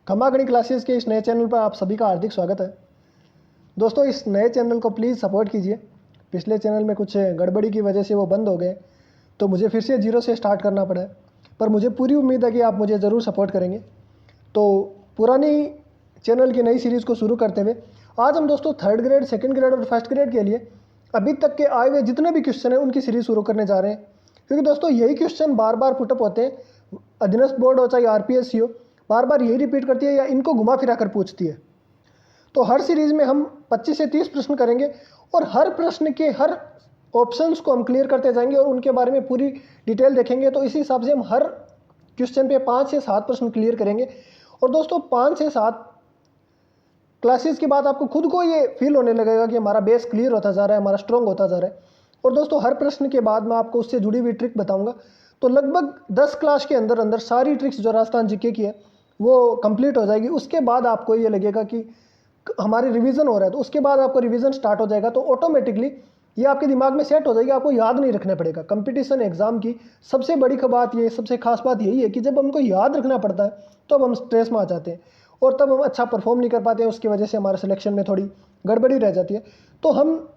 खम्मा क्लासेस के इस नए चैनल पर आप सभी का हार्दिक स्वागत है। दोस्तों, इस नए चैनल को प्लीज़ सपोर्ट कीजिए। पिछले चैनल में कुछ गड़बड़ी की वजह से वो बंद हो गए, तो मुझे फिर से जीरो से स्टार्ट करना पड़ा है। पर मुझे पूरी उम्मीद है कि आप मुझे ज़रूर सपोर्ट करेंगे। तो पुरानी चैनल की नई सीरीज़ को शुरू करते हुए आज हम दोस्तों 3rd ग्रेड, 2nd ग्रेड और 1st ग्रेड के लिए अभी तक के आए हुए जितने भी क्वेश्चन हैं उनकी सीरीज़ शुरू करने जा रहे हैं। क्योंकि दोस्तों यही क्वेश्चन बार बार पुटअप होते हैं। अधीनस्थ बोर्ड हो चाहे RPSC हो, बार बार यही रिपीट करती है या इनको घुमा फिरा कर पूछती है। तो हर सीरीज़ में हम 25 से 30 प्रश्न करेंगे और हर प्रश्न के हर ऑप्शंस को हम क्लियर करते जाएंगे और उनके बारे में पूरी डिटेल देखेंगे। तो इसी हिसाब से हम हर क्वेश्चन पे 5 से 7 प्रश्न क्लियर करेंगे। और दोस्तों 5 से 7 क्लासेस के बाद आपको खुद को ये फील होने लगेगा कि हमारा बेस क्लियर होता जा रहा है, हमारा स्ट्रॉन्ग होता जा रहा है। और दोस्तों हर प्रश्न के बाद मैं आपको उससे जुड़ी हुई ट्रिक बताऊंगा। तो लगभग 10 क्लास के अंदर अंदर सारी ट्रिक्स जो राजस्थान जीके की है वो कंप्लीट हो जाएगी। उसके बाद आपको ये लगेगा कि हमारी रिवीजन हो रहा है, तो उसके बाद आपको रिवीजन स्टार्ट हो जाएगा। तो ऑटोमेटिकली ये आपके दिमाग में सेट हो जाएगी, आपको याद नहीं रखना पड़ेगा। कंपटीशन एग्जाम की सबसे बड़ी बात ये, सबसे खास बात यही है कि जब हमको याद रखना पड़ता है तो अब हम स्ट्रेस में आ जाते हैं और तब हम अच्छा परफॉर्म नहीं कर पाते हैं। उसकी वजह से हमारे सिलेक्शन में थोड़ी गड़बड़ी रह जाती है। तो हम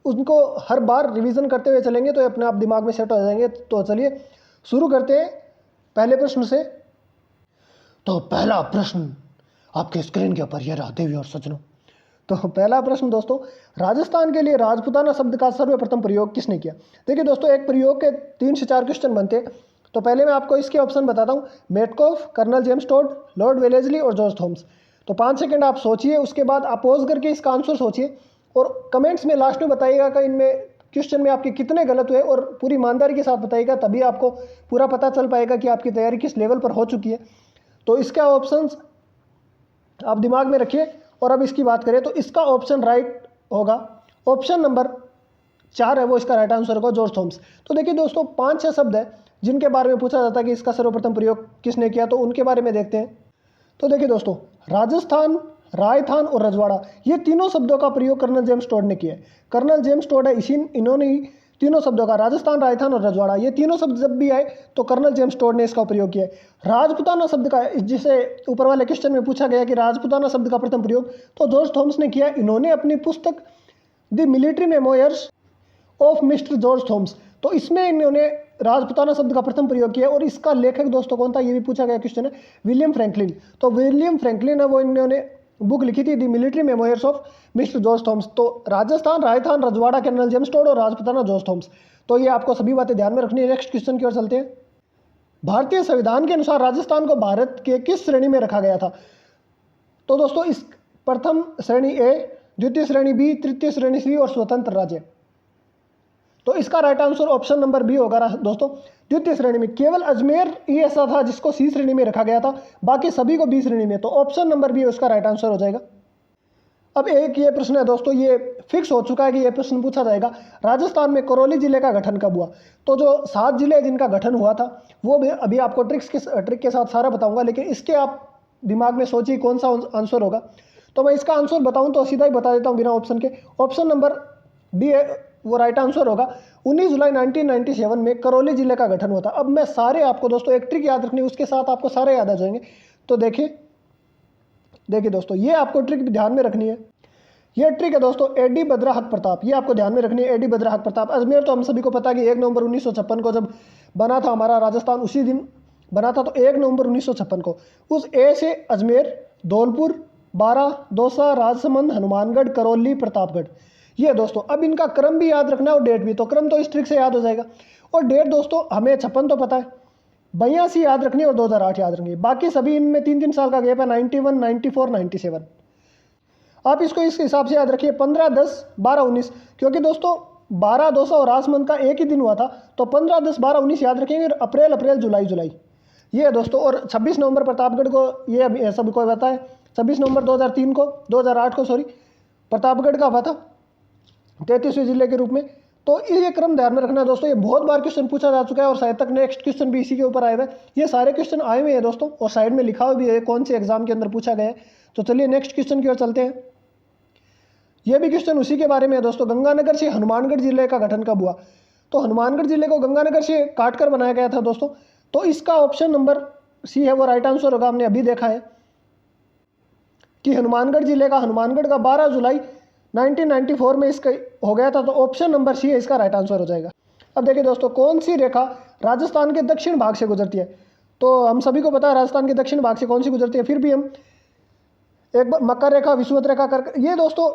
उनको हर बार रिवीजन करते हुए चलेंगे तो अपने आप दिमाग में सेट हो जाएंगे। तो चलिए शुरू करते हैं पहले प्रश्न से। तो पहला प्रश्न आपके स्क्रीन के ऊपर ये रहा देवी और सज्जनों। तो पहला प्रश्न दोस्तों, राजस्थान के लिए राजपूताना शब्द का सर्वप्रथम प्रयोग किसने किया? देखिए दोस्तों, एक प्रयोग के 3 से 4 क्वेश्चन बनते हैं। तो पहले मैं आपको इसके ऑप्शन बताता हूँ। Metcalfe, colonel James Tod, Lord Wellesley और जॉर्ज थॉमस। तो 5 सेकंड आप सोचिए, उसके बाद आप पॉज करके इसका आंसर सोचिए और कमेंट्स में लास्ट में बताइएगा कि इनमें क्वेश्चन में आपके कितने गलत हुए और पूरी ईमानदारी के साथ बताइएगा। तभी आपको पूरा पता चल पाएगा कि आपकी तैयारी किस लेवल पर हो चुकी है। तो इसका ऑप्शंस आप दिमाग में रखिए। और अब इसकी बात करें तो इसका ऑप्शन राइट होगा, ऑप्शन नंबर 4 है वो इसका राइट आंसर होगा, जॉर्ज थॉमस। तो देखिए दोस्तों 5-6 शब्द है जिनके बारे में पूछा जाता है कि इसका सर्वप्रथम प्रयोग किसने किया, तो उनके बारे में देखते हैं। तो देखिए दोस्तों, राजस्थान, रायथान और रजवाड़ा, ये तीनों शब्दों का प्रयोग कर्नल जेम्स टोड ने किया है। कर्नल जेम्स टोड है, इन्होंने ही तीनों शब्दों का, राजस्थान, रायथान और रजवाड़ा, ये तीनों शब्द जब भी आए तो कर्नल जेम्स टोड ने इसका प्रयोग किया है। राजपूताना शब्द का, जिसे ऊपर वाले क्वेश्चन में पूछा गया कि राजपूताना शब्द का प्रथम प्रयोग, तो जॉर्ज थॉमस ने किया। इन्होंने अपनी पुस्तक the military memoirs of mister George Thomas, तो इसमें इन्होंने राजपूताना शब्द का प्रथम प्रयोग किया। और इसका लेखक दोस्तों कौन था, ये भी पूछा गया क्वेश्चन है, विलियम फ्रैंकलिन। तो विलियम फ्रैंकलिन है वो, इन्होंने बुक लिखी थी the military memoirs of mister George Thomas. तो राजस्थान, रायथान, रजवाड़ा कर्नल जेम्स टोड और राजपूताना जॉर्ज थॉमस। तो ये आपको सभी बातें ध्यान में रखनी है। नेक्स्ट क्वेश्चन की ओर चलते हैं। भारतीय संविधान के अनुसार राजस्थान को भारत के किस श्रेणी में रखा गया था? तो दोस्तों इस प्रथम श्रेणी ए, द्वितीय श्रेणी बी, तृतीय श्रेणी सी और स्वतंत्र राज्य। तो इसका right answer option number B होगा दोस्तों, द्वितीय श्रेणी में। केवल अजमेर ही ऐसा था जिसको सी श्रेणी में रखा गया था, बाकी सभी को बी श्रेणी में। तो ऑप्शन नंबर बी उसका राइट आंसर हो जाएगा। अब एक ये प्रश्न है दोस्तों, ये फिक्स हो चुका है कि ये प्रश्न पूछा जाएगा, राजस्थान में करौली जिले का गठन कब हुआ? तो जो 7 जिले जिनका गठन हुआ था वो भी अभी आपको ट्रिक के साथ सारा बताऊंगा, लेकिन इसके आप दिमाग में सोचिए कौन सा आंसर होगा। तो मैं इसका आंसर बताऊं तो सीधा ही बता देता हूं बिना ऑप्शन के। ऑप्शन नंबर डी है वो राइट आंसर होगा। 19 जुलाई 1997 में करौली जिले का गठन हुआ था। अब मैं सारे आपको दोस्तों एक ट्रिक याद रखनी है, उसके साथ आपको सारे याद आ जाएंगे। तो देखिए दोस्तों, ये आपको ट्रिक ध्यान में रखनी है। ये ट्रिक है दोस्तों, एडी बद्रा हक प्रताप, ये आपको ध्यान में रखनी है। एडी बद्रा हक प्रताप, अजमेर तो हम सभी को पता है कि 1 नवंबर 1956 को जब बना था हमारा राजस्थान, उसी दिन बना था। तो 1 नवंबर 1956 को उस ए से अजमेर, धौलपुर, बारा, दौसा, राजसमंद, हनुमानगढ़, करौली, प्रतापगढ़, ये दोस्तों। अब इनका क्रम भी याद रखना है और डेट भी। तो क्रम तो इस ट्रिक से याद हो जाएगा और डेट दोस्तों हमें 56 तो पता है, 82 याद रखनी है और 2008 याद रखनी है। बाकी सभी इनमें 3-3 साल का गैप है, 91, 94, 97। आप इसको इस हिसाब से याद रखिए 15, 10, 12, 19, क्योंकि दोस्तों 12, दौसा और राजसमंद का एक ही दिन हुआ था। तो 15, 10, 12, 19 याद रखेंगे। अप्रैल, जुलाई, ये है दोस्तों। और 26 नवंबर प्रतापगढ़ को, ये सबको पता है, 26 नवंबर 2008 को प्रतापगढ़ का हुआ था 33वें जिले के रूप में। तो ये क्रम ध्यान में रखना है दोस्तों। ये बहुत बार क्वेश्चन पूछा जा चुका है और शायद तक नेक्स्ट क्वेश्चन भी इसी के ऊपर आए हुए। ये सारे क्वेश्चन आए हुए हैं दोस्तों और साइड में लिखा हुआ भी है कौन से एग्जाम के अंदर पूछा गया है। तो चलिए नेक्स्ट क्वेश्चन की ओर चलते हैं। यह भी क्वेश्चन उसी के बारे में है दोस्तों। गंगानगर से हनुमानगढ़ जिले का गठन कब हुआ? तो हनुमानगढ़ जिले को गंगानगर से काट कर बनाया गया था दोस्तों। तो इसका ऑप्शन नंबर सी है वो राइट आंसर होगा, हमने अभी देखा है। कि हनुमानगढ़ जिले का हनुमानगढ़ का 12 जुलाई 1994 में इसका हो गया था, तो ऑप्शन नंबर सी है इसका राइट आंसर हो जाएगा। अब देखिए दोस्तों, कौन सी रेखा राजस्थान के दक्षिण भाग से गुजरती है? तो हम सभी को पता है राजस्थान के दक्षिण भाग से कौन सी गुजरती है, फिर भी हम एक बार मकर रेखा, विषुवत रेखा, कर्क, ये दोस्तों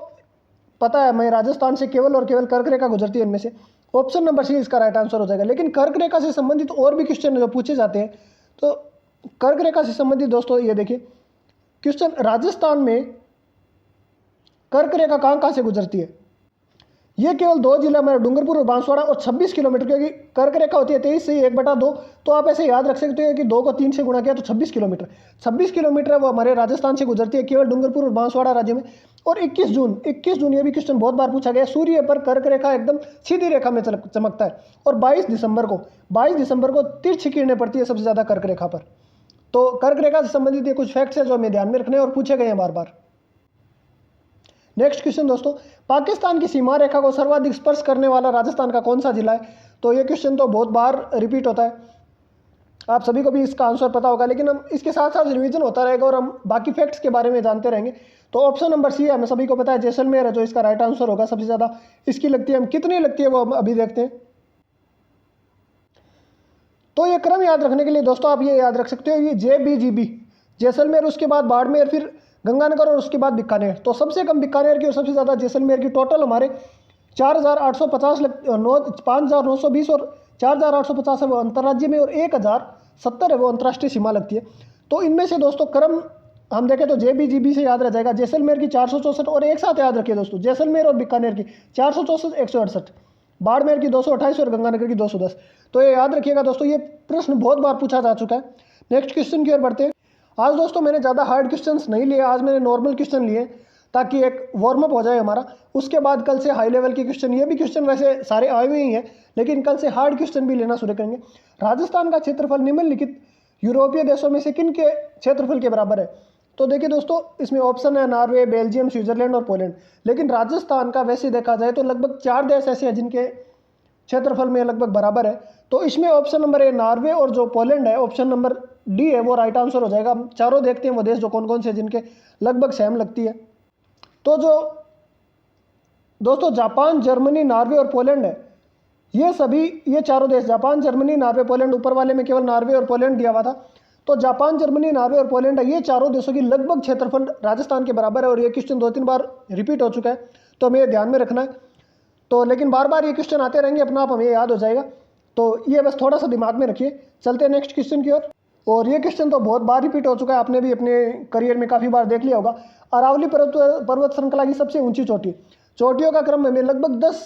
पता है मैं राजस्थान से केवल और केवल कर्क रेखा गुजरती है इनमें से। ऑप्शन नंबर सी इसका राइट आंसर हो जाएगा। लेकिन कर्क रेखा से संबंधित और भी क्वेश्चन जो पूछे जाते हैं, तो कर्क रेखा से संबंधित दोस्तों ये देखिए क्वेश्चन, राजस्थान में कर्क रेखा कहाँ से गुजरती है? ये केवल 2 जिला में डूंगरपुर और बांसवाड़ा और 26 किलोमीटर, क्योंकि कर्क रेखा होती है 23 से 1/2, तो आप ऐसे याद रख सकते हो कि 2 को 3 से गुणा किया तो 26 किलोमीटर। 26 किलोमीटर है वो हमारे राजस्थान से गुजरती है केवल डूंगरपुर और बांसवाड़ा राज्य में। और 21 जून ये भी क्वेश्चन बहुत बार पूछा गया, सूर्य पर कर्क रेखा एकदम सीधी रेखा में चमकता है। और 22 दिसंबर को तिरछी किरणें पड़ती है सबसे ज़्यादा कर्क रेखा पर। तो कर्क रेखा से संबंधित ये कुछ फैक्ट्स है जो हमें ध्यान में रखने और पूछे गए हैं बार बार। नेक्स्ट क्वेश्चन दोस्तों, पाकिस्तान की सीमा रेखा को सर्वाधिक स्पर्श करने वाला राजस्थान का कौन सा जिला है? तो ये क्वेश्चन तो बहुत बार रिपीट होता है, आप सभी को भी इसका आंसर पता होगा, लेकिन हम इसके साथ साथ रिवीजन होता रहेगा और हम बाकी फैक्ट्स के बारे में जानते रहेंगे। तो ऑप्शन नंबर सी है, हमें सभी को पता है जैसलमेर है जो इसका राइट आंसर होगा। सबसे ज़्यादा इसकी लगती है, हम कितनी लगती है वो हम अभी देखते हैं। तो ये क्रम याद रखने के लिए दोस्तों आप ये याद रख सकते हो, ये JBGB, जैसलमेर, उसके बाद बाड़मेर, फिर गंगानगर और उसके बाद बीकानेर। तो सबसे कम बीकानेर की और सबसे ज़्यादा जैसलमेर की, टोटल हमारे 4850 5920 और 4850 है वो अंतर्राज्य में, और 1070 है वो अंतर्राष्ट्रीय सीमा लगती है। तो इनमें से दोस्तों क्रम हम देखें तो JBGB से याद रह जाएगा, जैसलमेर की 464, और एक साथ याद रखिए दोस्तों, जैसलमेर और बीकानेर की 464, 168, बाड़मेर की 228 और गंगानगर की 210। तो ये याद रखिएगा दोस्तों, ये प्रश्न बहुत बार पूछा जा चुका है। नेक्स्ट क्वेश्चन की ओर बढ़ते हैं। आज दोस्तों मैंने ज़्यादा हार्ड क्वेश्चंस नहीं लिए, आज मैंने नॉर्मल क्वेश्चन लिए ताकि एक वार्म अप हो जाए हमारा। उसके बाद कल से हाई लेवल के क्वेश्चन, ये भी क्वेश्चन वैसे सारे आए हुए ही हैं, लेकिन कल से हार्ड क्वेश्चन भी लेना शुरू करेंगे। राजस्थान का क्षेत्रफल निम्नलिखित यूरोपीय देशों में से किन के क्षेत्रफल के बराबर है? तो देखिए दोस्तों, इसमें ऑप्शन है नॉर्वे, बेल्जियम, स्विट्जरलैंड और पोलैंड। लेकिन राजस्थान का वैसे देखा जाए तो लगभग 4 देश ऐसे हैं जिनके क्षेत्रफल में लगभग बराबर है। तो इसमें ऑप्शन नंबर ए नॉर्वे और जो पोलैंड है, ऑप्शन नंबर डी है वो राइट आंसर हो जाएगा। हम चारों देखते हैं वो देश जो कौन कौन से जिनके लगभग सेम लगती है। तो जो दोस्तों जापान, जर्मनी, नॉर्वे और पोलैंड है, ये चारों देश, जापान, जर्मनी, नॉर्वे, पोलैंड, ऊपर वाले में केवल नॉर्वे और पोलैंड दिया हुआ था। तो जापान, जर्मनी, नॉर्वे और पोलैंड है, ये चारों देशों की लगभग क्षेत्रफल राजस्थान के बराबर है। और ये क्वेश्चन 2-3 बार रिपीट हो चुका है, तो हमें ध्यान में रखना है। तो लेकिन बार बार ये क्वेश्चन आते रहेंगे, अपना आप हमें याद हो जाएगा, तो ये बस थोड़ा सा दिमाग में रखिए। चलते हैं नेक्स्ट क्वेश्चन की ओर। और ये क्वेश्चन तो बहुत बार रिपीट हो चुका है, आपने भी अपने करियर में काफ़ी बार देख लिया होगा। अरावली पर्वत श्रृंखला की सबसे ऊंची चोटी, चोटियों का क्रम में लगभग 10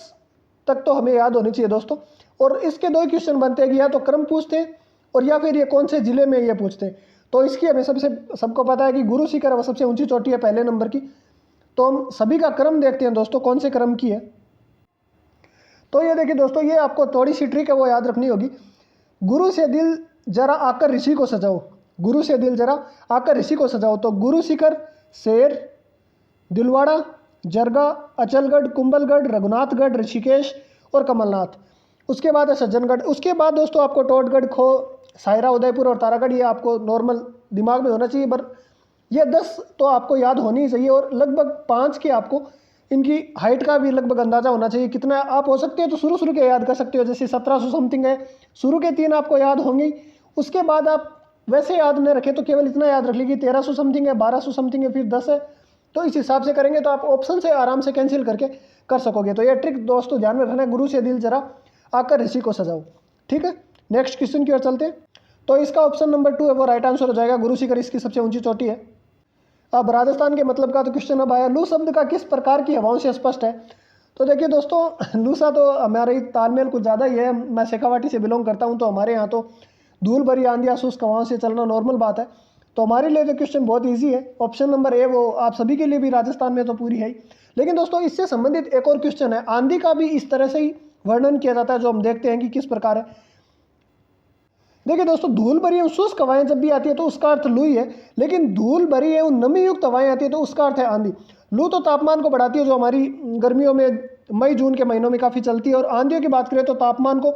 तक तो हमें याद होनी चाहिए दोस्तों। और इसके 2 क्वेश्चन बनते हैं कि या तो क्रम पूछते हैं और या फिर ये कौन से जिले में ये पूछते हैं। तो इसकी हमें सबको पता है कि गुरु शिखर वो सबसे ऊंची चोटी है पहले नंबर की। तो हम सभी का क्रम देखते हैं दोस्तों, कौन से क्रम की है। तो ये देखिए दोस्तों, ये आपको थोड़ी सी ट्रिक है वो याद रखनी होगी। गुरु से दिल जरा आकर ऋषि को सजाओ, गुरु से दिल जरा आकर ऋषि को सजाओ। तो गुरु शिखर, शेर, दिलवाड़ा, जरगा, अचलगढ़, कुंभलगढ़, रघुनाथगढ़, ऋषिकेश और कमलनाथ। उसके बाद है सज्जनगढ़। उसके बाद दोस्तों आपको टोटगढ़, खो, सायरा, उदयपुर और तारागढ़, ये आपको नॉर्मल दिमाग में होना चाहिए, पर ये 10 तो आपको याद होनी ही चाहिए। और लगभग 5 के आपको इनकी हाइट का भी लगभग अंदाजा होना चाहिए कितना आप हो सकते हो। तो शुरू के याद कर सकते हो, जैसे 1700 समथिंग है, शुरू के 3 आपको याद होंगे। उसके बाद आप वैसे याद न रखें तो केवल इतना याद रख लीजिए 1300 समथिंग है, 1200 समथिंग है, फिर 10 है। तो इस हिसाब से करेंगे तो आप ऑप्शन से आराम से कैंसिल करके कर सकोगे। तो ये ट्रिक दोस्तों ध्यान में रखना है, गुरु से दिल जरा आकर ऋषि को सजाओ। ठीक है, नेक्स्ट क्वेश्चन की ओर चलते हैं। तो इसका ऑप्शन नंबर 2 है वो राइट आंसर हो जाएगा, गुरु शिखर इसकी सबसे ऊंची चोटी है। अब राजस्थान के मतलब का तो क्वेश्चन अब आया, लू शब्द का किस प्रकार की हवाओं से स्पष्ट है? तो देखिए दोस्तों, लूसा तो हमारे तालमेल कुछ ज़्यादा ही है। मैं शेखावाटी से बिलोंग करता हूँ, तो हमारे यहाँ तो धूल भरी आंधियाँ, शुष्क हवाओं से चलना नॉर्मल बात है। तो हमारे लिए तो क्वेश्चन बहुत ईजी है, ऑप्शन नंबर ए वो आप सभी के लिए भी राजस्थान में तो पूरी है ही। लेकिन दोस्तों इससे संबंधित एक और क्वेश्चन है, आंधी का भी इस तरह से ही वर्णन किया जाता है, जो हम देखते हैं कि किस प्रकार है। देखिए दोस्तों, धूल भरी एवं शुष्क हवाएं जब भी आती है तो उसका अर्थ लू ही है, लेकिन धूल भरी एवं नमी युक्त हवाएं आती है तो उसका अर्थ है आंधी। लू तो तापमान को बढ़ाती है, जो हमारी गर्मियों में मई जून के महीनों में काफ़ी चलती है, और आंधियों की बात करें तो तापमान को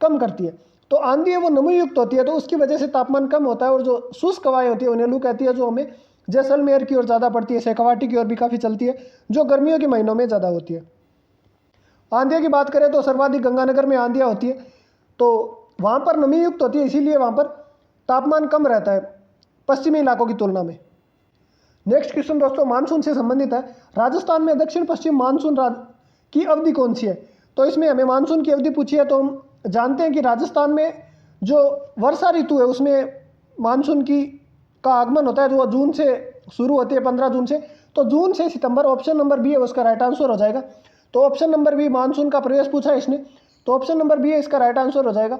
कम करती है। तो आंधी है वो नमी युक्त होती है, तो उसकी वजह से तापमान कम होता है, और जो शुष्क हवाएं होती है उन्हें लू कहती है, जो हमें जैसलमेर की ओर ज़्यादा पड़ती है, शेखावाटी की ओर भी काफ़ी चलती है, जो गर्मियों के महीनों में ज़्यादा होती है। आंधिया की बात करें तो सर्वाधिक गंगानगर में आंधिया होती है, तो वहाँ पर नमी युक्त होती है, इसीलिए वहाँ पर तापमान कम रहता है पश्चिमी इलाकों की तुलना में। नेक्स्ट क्वेश्चन दोस्तों मानसून से संबंधित है। राजस्थान में दक्षिण पश्चिम मानसून की अवधि कौन सी है? तो इसमें हमें मानसून की अवधि पूछी है, तो हम जानते हैं कि राजस्थान में जो वर्षा ऋतु है उसमें मानसून का आगमन होता है, जो जून से शुरू होती है, 15 जून से। तो जून से सितंबर, ऑप्शन नंबर बी है उसका राइट आंसर हो जाएगा। तो ऑप्शन नंबर बी, मानसून का प्रवेश पूछा है इसने, तो ऑप्शन नंबर बी है इसका राइट आंसर हो जाएगा।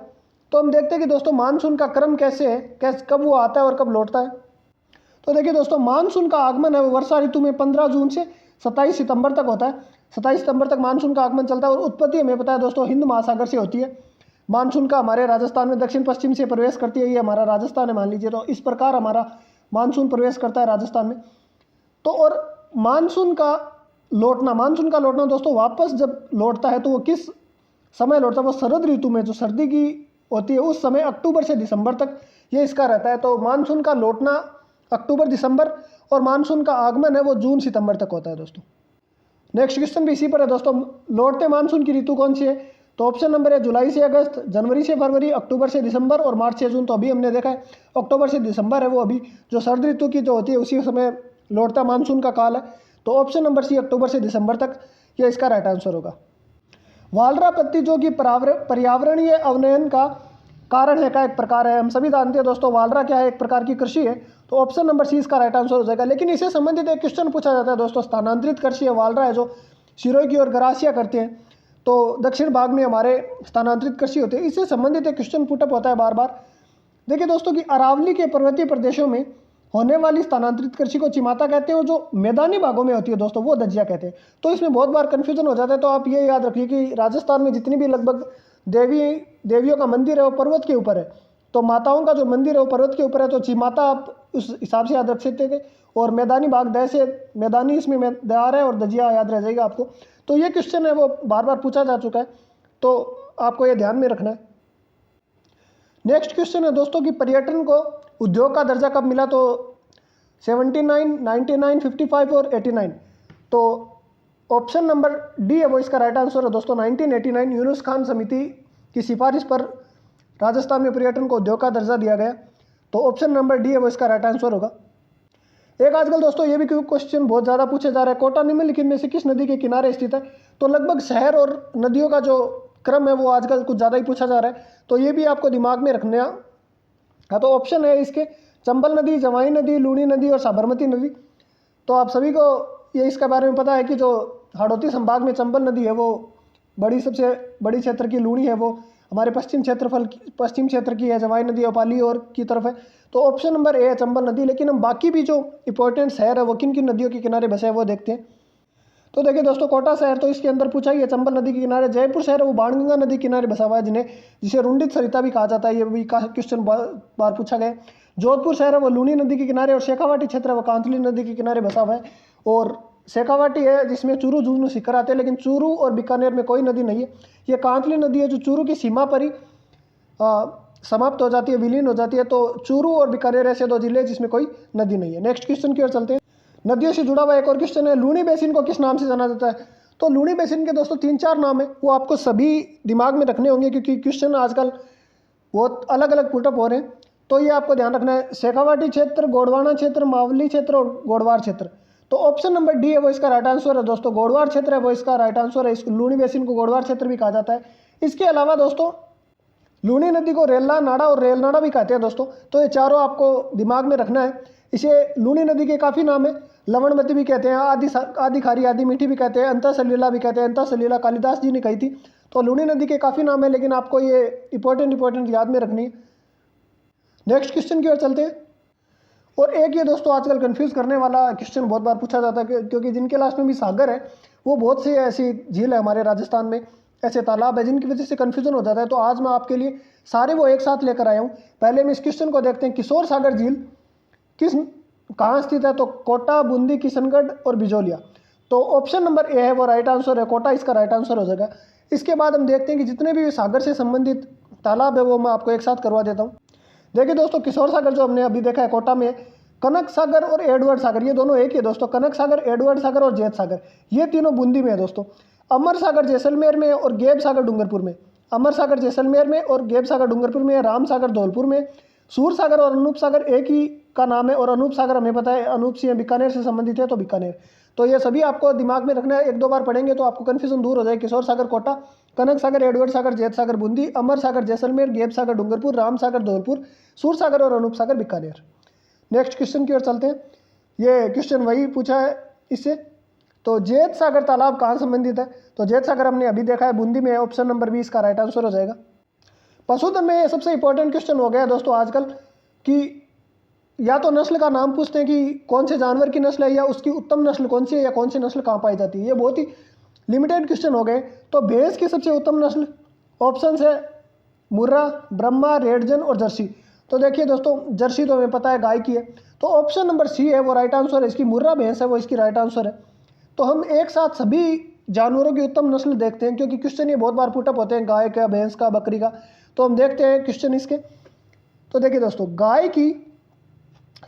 तो हम देखते हैं कि दोस्तों मानसून का क्रम कैसे है, कब वो आता है और कब लौटता है। तो देखिए दोस्तों, मानसून का आगमन है वो वर्षा ऋतु में 15 जून से 27 सितंबर तक होता है। 27 सितंबर तक मानसून का आगमन चलता है, और उत्पत्ति हमें पता है दोस्तों हिंद महासागर से होती है। मानसून का हमारे राजस्थान में दक्षिण पश्चिम से प्रवेश करती है, ये हमारा राजस्थान है मान लीजिए। तो इस प्रकार हमारा मानसून प्रवेश करता है राजस्थान में। तो और मानसून का लौटना दोस्तों वापस जब लौटता है तो वो किस समय लौटता है? वो शरद ऋतु में, जो सर्दी की होती है उस समय, अक्टूबर से दिसंबर तक ये इसका रहता है। तो मानसून का लौटना अक्टूबर दिसंबर, और मानसून का आगमन है वो जून सितंबर तक होता है दोस्तों। नेक्स्ट क्वेश्चन भी इसी पर है दोस्तों, लौटते मानसून की ऋतु कौन सी है? तो ऑप्शन नंबर है जुलाई से अगस्त, जनवरी से फरवरी, अक्टूबर से दिसंबर और मार्च से जून। तो अभी हमने देखा है अक्टूबर से दिसंबर है वो अभी जो सर्द ऋतु की जो होती है उसी समय लौटता मानसून का काल है। तो ऑप्शन नंबर सी, अक्टूबर से दिसंबर तक, ये इसका राइट आंसर होगा। वालरा पत्ती जो कि पर्यावरणीय अवनयन का कारण है, का एक प्रकार है। हम सभी जानते हैं दोस्तों वालरा क्या है, एक प्रकार की कृषि है। तो ऑप्शन नंबर सी इसका राइट आंसर हो जाएगा। लेकिन इससे संबंधित एक क्वेश्चन पूछा जाता है दोस्तों, स्थानांतरित कृषि है वालरा है, जो सिरोही की ओर गरासिया करते हैं, तो दक्षिण भाग में हमारे स्थानांतरित कृषि होते हैं। इससे संबंधित एक क्वेश्चन पुटअप होता है बार बार। देखिए दोस्तों कि अरावली के पर्वतीय प्रदेशों में होने वाली स्थानांतरित कृषि को चिमाता कहते हैं, और जो मैदानी भागों में होती है दोस्तों वो दजिया कहते हैं। तो इसमें बहुत बार कन्फ्यूजन हो जाता है। तो आप ये याद रखिए कि राजस्थान में जितनी भी लगभग देवियों का मंदिर है वो पर्वत के ऊपर है, तो माताओं का जो मंदिर है वो पर्वत के ऊपर है, तो चिमाता आप उस हिसाब से याद रख सकते थे। और मैदानी भाग दय से मैदानी इसमें दयार है, और दजिया याद रह जाएगा आपको। तो ये क्वेश्चन है वो बार बार पूछा जा चुका है, तो आपको ये ध्यान में रखना है। नेक्स्ट क्वेश्चन है दोस्तों कि पर्यटन को उद्योग का दर्जा कब मिला? तो 79, 99, 55 और 89। तो ऑप्शन नंबर डी है वो इसका राइट आंसर है दोस्तों। 1989 यूनुस खान समिति की सिफारिश पर राजस्थान में पर्यटन को उद्योग का दर्जा दिया गया। तो ऑप्शन नंबर डी है वो इसका राइट आंसर होगा। एक आजकल दोस्तों ये भी क्वेश्चन बहुत ज़्यादा पूछा जा रहा है, कोटा निम्नलिखित में से किस नदी के किनारे स्थित है? तो लगभग शहर और नदियों का जो क्रम है वो आजकल कुछ ज़्यादा ही पूछा जा रहा है, तो ये भी आपको दिमाग में रखना है। तो ऑप्शन है इसके चंबल नदी, जवाई नदी, लूणी नदी और साबरमती नदी। तो आप सभी को ये इसके बारे में पता है कि जो हाड़ौती संभाग में चंबल नदी है वो सबसे बड़ी क्षेत्र की, लूणी है वो हमारे पश्चिम क्षेत्र की है, जवाई नदी औपाली और की तरफ है। तो ऑप्शन नंबर ए है चंबल नदी। लेकिन हम बाकी भी जो इंपॉर्टेंट शहर है वो किन किन नदियों के किनारे बसे है वो देखते हैं। तो देखिए दोस्तों, कोटा शहर तो इसके अंदर पूछा ही है, चंबल नदी के किनारे। जयपुर शहर है वो बाणगंगा नदी के किनारे बसा हुआ है, जिसे रुंडित सरिता भी कहा जाता है, ये भी क्वेश्चन बार पूछा गया। जोधपुर शहर है वो लूनी नदी के किनारे, और शेखावाटी क्षेत्र है वो कांतली नदी के किनारे बसा हुआ है। और शेखावाटी है जिसमें चूरू जूझ शिखर आते हैं, लेकिन चूरू और बीकानेर में कोई नदी नहीं है। ये कांतली नदी है जो चूरू की सीमा पर ही समाप्त हो जाती है, विलीन हो जाती है। तो चूरू और बीकानेर ऐसे दो जिले जिसमें कोई नदी नहीं है। नेक्स्ट क्वेश्चन की ओर चलते हैं। नदियों से जुड़ा हुआ एक और क्वेश्चन है, लूणी बेसिन को किस नाम से जाना जाता है? तो लूणी बेसिन के दोस्तों 3-4 नाम है, वो आपको सभी दिमाग में रखने होंगे, क्योंकि क्वेश्चन आजकल बहुत अलग अलग पुटअप हो रहे हैं। तो ये आपको ध्यान रखना है, शेखावाटी क्षेत्र, गोडवाना क्षेत्र, मावली क्षेत्र और गोडवार क्षेत्र। तो ऑप्शन नंबर डी है वो इसका राइट आंसर है दोस्तों। गोडवार क्षेत्र है वो इसका राइट आंसर है। इस लूणी बेसिन को गोडवार क्षेत्र भी कहा जाता है। इसके अलावा दोस्तों लूणी नदी को रेल्ला नाड़ा और रेल नाड़ा भी कहते हैं दोस्तों। तो ये चारों आपको दिमाग में रखना है। इसे लूणी नदी के काफ़ी नाम है, लवणमती भी कहते हैं, आदि खारी, आदि मीठी भी कहते हैं, अंतर सलीला भी कहते हैं। अंतर सलीला कालिदास जी ने कही थी। तो लूणी नदी के काफ़ी नाम है, लेकिन आपको ये इंपॉर्टेंट याद में रखनी है। नेक्स्ट क्वेश्चन की ओर चलते हैं। और एक ये दोस्तों आजकल कंफ्यूज करने वाला क्वेश्चन बहुत बार पूछा जाता है, क्योंकि जिनके लास्ट में भी सागर है, वो बहुत सी ऐसी झील है हमारे राजस्थान में, ऐसे तालाब है जिनकी वजह से कन्फ्यूजन हो जाता है। तो आज मैं आपके लिए सारे वो एक साथ लेकर आया हूँ। पहले हम इस क्वेश्चन को देखते हैं, किशोर सागर झील कहाँ स्थित है? तो कोटा, बूंदी, किशनगढ़ और बिजोलिया। तो ऑप्शन नंबर ए है वो राइट आंसर है, कोटा इसका राइट आंसर हो जाएगा। इसके बाद हम देखते हैं कि जितने भी सागर से संबंधित तालाब है वो मैं आपको एक साथ करवा देता हूँ। देखिए दोस्तों, किशोर सागर जो हमने अभी देखा है कोटा में, कनक सागर और एडवर्ड सागर ये दोनों एक ही है दोस्तों। कनक सागर, एडवर्ड सागर और जैत सागर ये तीनों बूंदी में है दोस्तों। अमर सागर जैसलमेर में और गेब सागर डूंगरपुर में। अमर सागर जैसलमेर में और गेब सागर डूंगरपुर में, राम सागर धौलपुर में। सूर सागर और अनूप सागर एक ही का नाम है, और अनूप सागर हमें पता है अनूप सिंह बीकानेर से संबंधित है, तो बीकानेर। तो ये सभी आपको दिमाग में रखना है, एक दो बार पढ़ेंगे तो आपको कन्फ्यूजन दूर हो जाए। किशोर सागर कोटा, कनक सागर एडवर्ड सागर जैत सागर बूंदी, अमर सागर जैसलमेर, गेब सागर डूंगरपुर, राम सागर धौलपुर, सूर सागर और अनूप सागर बीकानेर। नेक्स्ट क्वेश्चन की ओर चलते हैं। ये क्वेश्चन वही पूछा है इससे। तो जैत सागर तालाब कहाँ संबंधित है? तो जैत सागर हमने अभी देखा है बूंदी में है। ऑप्शन नंबर 20 का राइट आंसर हो जाएगा। पशुधन में ये सबसे इंपॉर्टेंट क्वेश्चन हो गया है दोस्तों आजकल कि या तो नस्ल का नाम पूछते हैं कि कौन से जानवर की नस्ल है, या उसकी उत्तम नस्ल कौन सी है, या कौन सी नस्ल कहाँ पाई जाती है। ये बहुत ही लिमिटेड क्वेश्चन हो गए। तो भैंस की सबसे उत्तम नस्ल ऑप्शन है मुर्रा, ब्रह्मा, रेडजन और जर्सी। तो देखिए दोस्तों, जर्सी तो हमें पता है गाय की है, तो ऑप्शन नंबर सी है वो राइट आंसर है। इसकी मुर्रा भैंस है वो इसकी राइट आंसर है। तो हम एक साथ सभी जानवरों की उत्तम नस्ल देखते हैं, क्योंकि क्वेश्चन ये बहुत बार पुटअप होते हैं, गाय का, भैंस का, बकरी का। तो हम देखते हैं क्वेश्चन इसके। तो देखिए दोस्तों, गाय की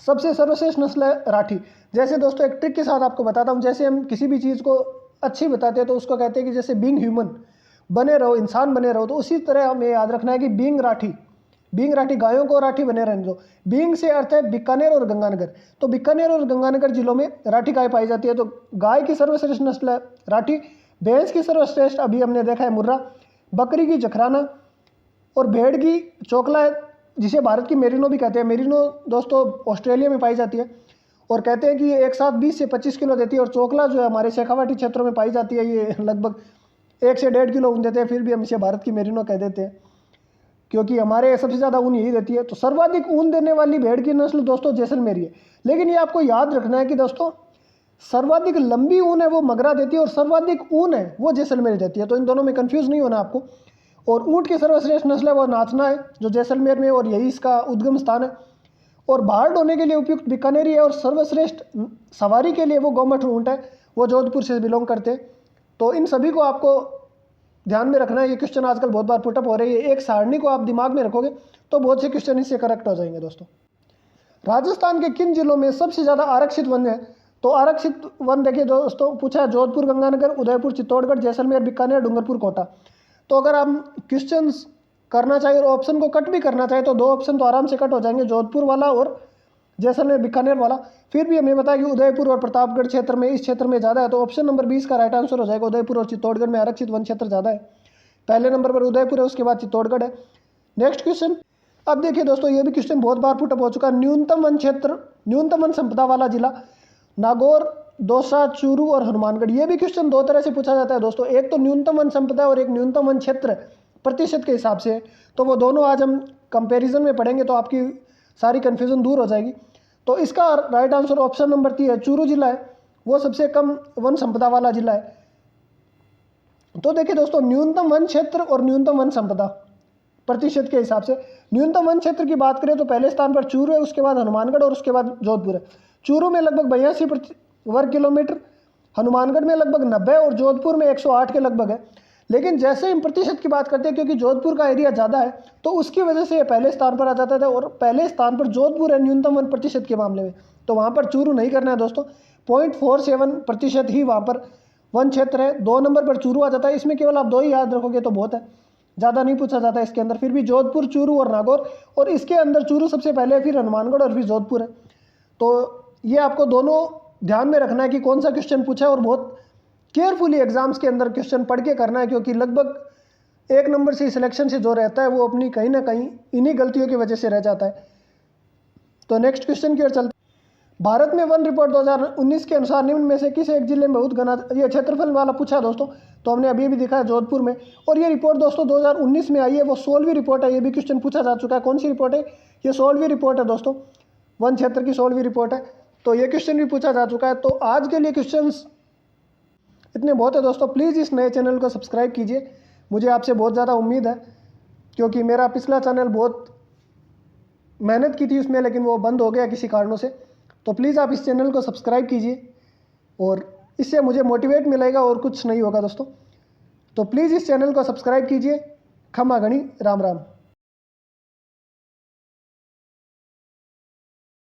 सबसे सर्वश्रेष्ठ नस्ल है राठी। जैसे दोस्तों एक ट्रिक के साथ आपको बताता हूँ, जैसे हम किसी भी चीज़ को अच्छी बताते हैं तो उसको कहते हैं कि जैसे बीइंग ह्यूमन, बने रहो, इंसान बने रहो, तो उसी तरह हमें याद रखना है कि बीइंग राठी, बीइंग राठी, गायों को राठी बने रहने दो। बीइंग से अर्थ है बीकानेर और गंगानगर। तो बीकानेर और गंगानगर जिलों में राठी गाय पाई जाती है। तो गाय की सर्वश्रेष्ठ नस्ल है राठी। भैंस की सर्वश्रेष्ठ अभी हमने देखा है मुर्रा, बकरी की जखराना, और भेड़ की चोकला है, जिसे भारत की मेरिनो भी कहते हैं। मेरिनो दोस्तों ऑस्ट्रेलिया में पाई जाती है, और कहते हैं कि ये एक साथ 20 से 25 किलो देती है। और चोकला जो है हमारे शेखावाटी क्षेत्रों में पाई जाती है, ये लगभग 1 से 1.5 किलो ऊन देते हैं। फिर भी हम इसे भारत की मेरिनो कह देते हैं, क्योंकि हमारे सबसे ज़्यादा ऊन यही देती है। तो सर्वाधिक ऊन देने वाली भेड़ की नस्ल दोस्तों जैसलमेरी है। लेकिन ये आपको याद रखना है कि दोस्तों सर्वाधिक लंबी ऊन है वो मगरा देती है, और सर्वाधिक ऊन है वो जैसलमेरी देती है। तो इन दोनों में कंफ्यूज नहीं होना आपको। और ऊँट की सर्वश्रेष्ठ नस्ल है वो नाचना है, जो जैसलमेर में, और यही इसका उद्गम स्थान है। और भार ढोने के लिए उपयुक्त बीकानेरी है, और सर्वश्रेष्ठ सवारी के लिए वो गौमठ ऊँट है, वो जोधपुर से बिलोंग करते हैं। तो इन सभी को आपको ध्यान में रखना है। ये क्वेश्चन आजकल बहुत बार पुटअप हो रही है। एक सारणी को आप दिमाग में रखोगे तो बहुत से क्वेश्चन इससे करेक्ट हो जाएंगे दोस्तों। राजस्थान के किन जिलों में सबसे ज़्यादा आरक्षित वन है? तो आरक्षित वन देखिए दोस्तों, पूछा है जोधपुर, गंगानगर, उदयपुर, चित्तौड़गढ़, जैसलमेर, बीकानेर, डूंगरपुर, कोटा। तो अगर हम क्वेश्चन करना चाहिए और ऑप्शन को कट भी करना चाहिए तो दो ऑप्शन तो आराम से कट हो जाएंगे, जोधपुर वाला और जैसलमेर बीकानेर वाला। फिर भी हमें बताया कि उदयपुर और प्रतापगढ़ क्षेत्र में, इस क्षेत्र में ज़्यादा है। तो ऑप्शन नंबर 20 का राइट आंसर हो जाएगा। उदयपुर और चित्तौड़गढ़ में आरक्षित वन क्षेत्र ज़्यादा है। पहले नंबर पर उदयपुर है, उसके बाद चित्तौड़गढ़ है। Next question. अब देखिए दोस्तों, ये भी क्वेश्चन बहुत बार पुटअप हो चुका है। न्यूनतम वन क्षेत्र, न्यूनतम वन संपदा वाला जिला नागौर, दौसा, चूरू और हनुमानगढ़। ये भी क्वेश्चन दो तरह से पूछा जाता है दोस्तों। एक तो न्यूनतम वन संपदा और एक न्यूनतम वन क्षेत्र प्रतिशत के हिसाब से। तो वो दोनों आज हम कंपैरिजन में पढ़ेंगे, तो आपकी सारी कन्फ्यूजन दूर हो जाएगी। तो इसका राइट आंसर ऑप्शन नंबर 3 है, चूरू जिला है वो सबसे कम वन संपदा वाला जिला है। तो देखिए दोस्तों, न्यूनतम वन क्षेत्र और न्यूनतम वन संपदा प्रतिशत के हिसाब से, न्यूनतम वन क्षेत्र की बात करें तो पहले स्थान पर चूरू है, उसके बाद हनुमानगढ़ और उसके बाद जोधपुर है। चूरू में लगभग 82 वर्ग किलोमीटर, हनुमानगढ़ में लगभग 90 और जोधपुर में 108 के लगभग है। लेकिन जैसे हम प्रतिशत की बात करते हैं, क्योंकि जोधपुर का एरिया ज़्यादा है तो उसकी वजह से ये पहले स्थान पर आ जाता था, और पहले स्थान पर जोधपुर है न्यूनतम वन प्रतिशत के मामले में। तो वहाँ पर चूरू नहीं करना है दोस्तों। 0.47% ही वहाँ पर वन क्षेत्र है। 2 नंबर पर चूरू आ जाता है। इसमें केवल आप 2 ही याद रखोगे तो बहुत है, ज़्यादा नहीं पूछा जाता है इसके अंदर। फिर भी जोधपुर, चूरू और नागौर, और इसके अंदर चूरू सबसे पहले, फिर हनुमानगढ़ और फिर जोधपुर है। तो ये आपको दोनों ध्यान में रखना है कि कौन सा क्वेश्चन पूछा है, और बहुत केयरफुली एग्जाम्स के अंदर क्वेश्चन पढ़ के करना है, क्योंकि लगभग 1 नंबर से सिलेक्शन से जो रहता है वो अपनी कहीं ना कहीं इन्हीं गलतियों की वजह से रह जाता है। तो नेक्स्ट क्वेश्चन की ओर चलते। भारत में वन रिपोर्ट 2019 के अनुसार निम्न में से किस एक जिले में बहुत घना, ये क्षेत्रफल वाला पूछा है दोस्तों। तो हमने अभी भी दिखा है जोधपुर में, और ये रिपोर्ट दोस्तों 2019 में आई है, वो 16वीं रिपोर्ट है। ये भी क्वेश्चन पूछा जा चुका है। कौन सी रिपोर्ट है? ये 16वीं रिपोर्ट है दोस्तों, वन क्षेत्र की 16वीं रिपोर्ट है। तो ये क्वेश्चन भी पूछा जा चुका है। तो आज के लिए क्वेश्चंस इतने बहुत है दोस्तों। प्लीज़ इस नए चैनल को सब्सक्राइब कीजिए, मुझे आपसे बहुत ज़्यादा उम्मीद है, क्योंकि मेरा पिछला चैनल बहुत मेहनत की थी उसमें, लेकिन वो बंद हो गया किसी कारणों से। तो प्लीज़ आप इस चैनल को सब्सक्राइब कीजिए, और इससे मुझे मोटिवेट मिलेगा और कुछ नहीं होगा दोस्तों। तो प्लीज़ इस चैनल को सब्सक्राइब कीजिए। खमा गणी, राम राम।